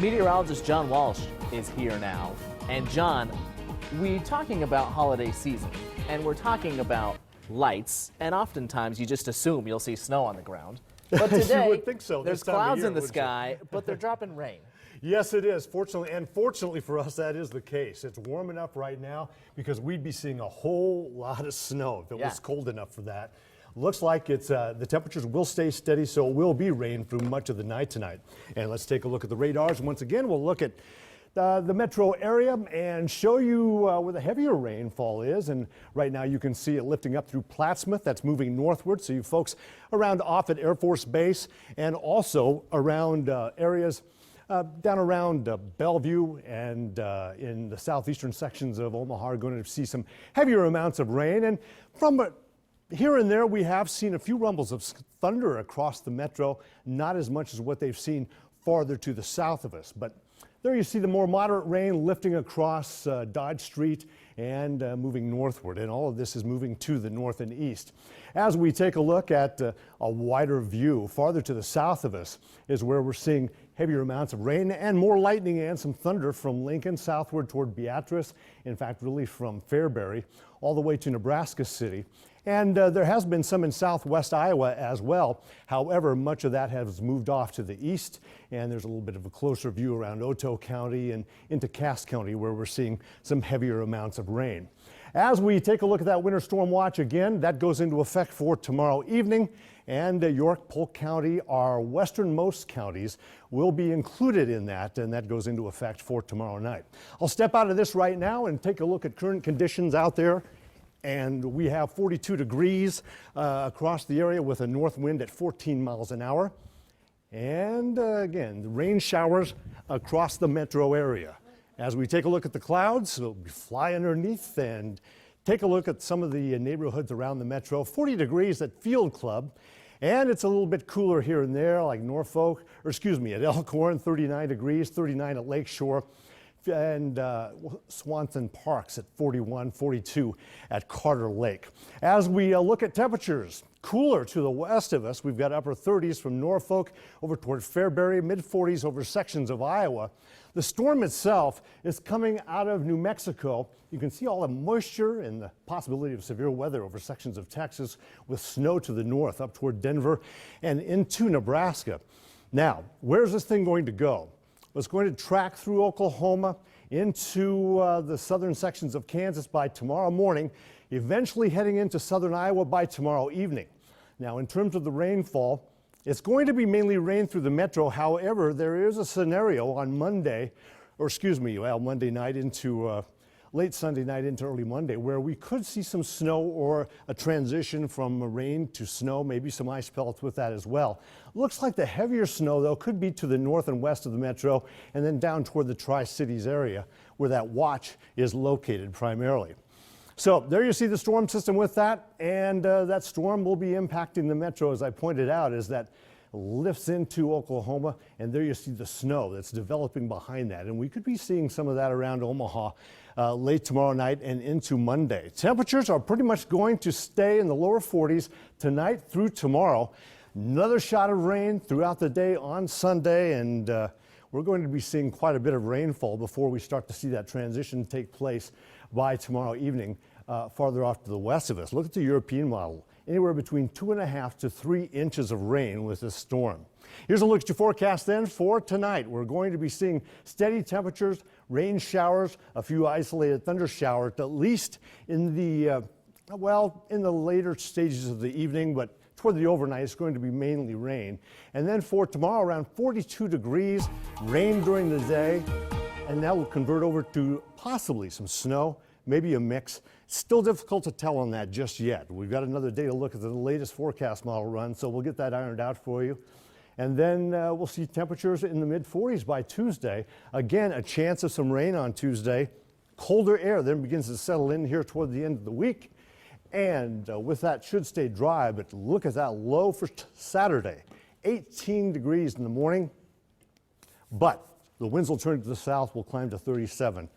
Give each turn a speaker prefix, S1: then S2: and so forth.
S1: Meteorologist John Walsh is here now. And John, we're talking about holiday season, and we're talking about lights, and oftentimes you just assume you'll see snow on the ground. But today,
S2: you would think so,
S1: there's clouds in the sky, but they're dropping rain.
S2: Yes, it is. Fortunately for us, that is the case. It's warm enough right now because we'd be seeing a whole lot of snow if it was cold enough for that. Looks like it's the temperatures will stay steady, so it will be rain through much of the night tonight. And let's take a look at the radars. Once again, we'll look at the metro area and show you where the heavier rainfall is. And right now you can see it lifting up through Plattsmouth. That's moving northward. So you folks around Offutt Air Force Base and also around areas down around Bellevue and in the southeastern sections of Omaha are going to see some heavier amounts of rain. And from here and there, we have seen a few rumbles of thunder across the metro, not as much as what they've seen farther to the south of us. But there you see the more moderate rain lifting across Dodge Street and moving northward. And all of this is moving to the north and east. As we take a look at a wider view, farther to the south of us is where we're seeing heavier amounts of rain and more lightning and some thunder from Lincoln southward toward Beatrice. In fact, really from Fairbury all the way to Nebraska City. And there has been some in southwest Iowa as well. However, much of that has moved off to the east, and there's a little bit of a closer view around Otoe County and into Cass County where we're seeing some heavier amounts of rain. As we take a look at that winter storm watch again, that goes into effect for tomorrow evening, and York, Polk County, our westernmost counties, will be included in that, and that goes into effect for tomorrow night. I'll step out of this right now and take a look at current conditions out there. And we have 42 degrees across the area with a north wind at 14 miles an hour. And again, the rain showers across the metro area. As we take a look at the clouds, we'll fly underneath and take a look at some of the neighborhoods around the metro. 40 degrees at Field Club. And it's a little bit cooler here and there, like Norfolk, or excuse me, at Elkhorn, 39 degrees, 39 at Lakeshore. And Swanson Parks at 41, 42 at Carter Lake. As we look at temperatures, cooler to the west of us, we've got upper 30s from Norfolk over toward Fairbury, mid 40s over sections of Iowa. The storm itself is coming out of New Mexico. You can see all the moisture and the possibility of severe weather over sections of Texas with snow to the north up toward Denver and into Nebraska. Now, where's this thing going to go? It's going to track through Oklahoma into the southern sections of Kansas by tomorrow morning, eventually heading into southern Iowa by tomorrow evening. Now, in terms of the rainfall, it's going to be mainly rain through the metro. However, there is a scenario on Monday, or excuse me, well, Monday night into late Sunday night into early Monday, where we could see some snow or a transition from rain to snow, maybe some ice pellets with that as well. Looks like the heavier snow, though, could be to the north and west of the metro and then down toward the Tri-Cities area where that watch is located primarily. So there you see the storm system with that, and that storm will be impacting the metro, as I pointed out, as that lifts into Oklahoma, and there you see the snow that's developing behind that. And we could be seeing some of that around Omaha late tomorrow night and into Monday. Temperatures are pretty much going to stay in the lower 40s tonight through tomorrow. Another shot of rain throughout the day on Sunday, and we're going to be seeing quite a bit of rainfall before we start to see that transition take place by tomorrow evening farther off to the west of us. Look at the European model. Anywhere between 2.5 to 3 inches of rain with this storm. Here's a look at your forecast then for tonight. We're going to be seeing steady temperatures, rain showers, a few isolated thunder showers, at least in the, in the later stages of the evening, but toward the overnight, it's going to be mainly rain. And then for tomorrow, around 42 degrees, rain during the day, and that will convert over to possibly some snow, maybe a mix. Still difficult to tell on that just yet. We've got another day to look at the latest forecast model run, so we'll get that ironed out for you. And then we'll see temperatures in the mid 40s by Tuesday. Again, a chance of some rain on Tuesday. Colder air then begins to settle in here toward the end of the week. And with that, should stay dry, but look at that low for Saturday. 18 degrees in the morning, but the winds will turn to the south, will climb to 37